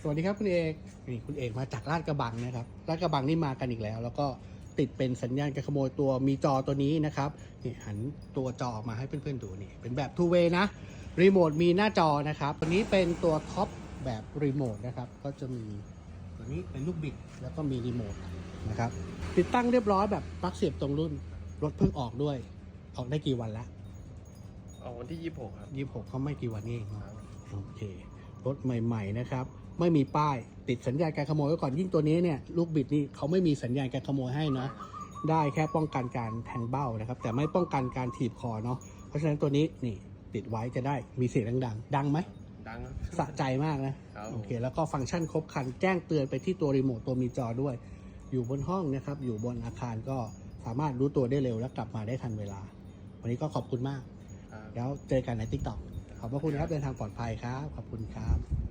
สวัสดีครับคุณเอกนี่คุณเอกมาจากลาดกระบังนะครับลาดกระบังนี่มากันอีกแล้วแล้วก็ติดเป็นสัญญาณการขโมยตัวมีจอตัวนี้นะครับนี่หันตัวจอออกมาให้เพื่อนๆดูนี่เป็นแบบ two way นะรีโมทมีหน้าจอนะครับตัวนี้เป็นตัวท็อปแบบรีโมทนะครับก็จะมีตัวนี้เป็นลูกบิดแล้วก็มีรีโมทนะครับติดตั้งเรียบร้อยแบบปลั๊กเสียบตรงรุ่นรถเพิ่งออกด้วยออกได้กี่วันแล้วออกวันที่26ครับ26เขาไม่กี่วันนี้เองโอเครถใหม่ๆนะครับไม่มีป้ายติดสัญญาณการขโมยไว้ก่อนยิ่งตัวนี้เนี่ยลูกบิดนี่เขาไม่มีสัญญาณการขโมยให้เนาะได้แค่ป้องกันการแทงเบ้านะครับแต่ไม่ป้องกันการถีบคอเนาะเพราะฉะนั้นตัวนี้นี่ติดไว้จะได้มีเสียงดังๆดังไหมดังสะใจมากนะโอเคแล้วก็ฟังก์ชันครบครันแจ้งเตือนไปที่ตัวรีโมทตัวมีจอด้วยอยู่บนห้องนะครับอยู่บนอาคารก็สามารถรู้ตัวได้เร็วและกลับมาได้ทันเวลาวันนี้ก็ขอบคุณมากแล้วเจอกันใน TikTok ขอบพระคุณครับเดินทางปลอดภัยครับขอบคุณครับ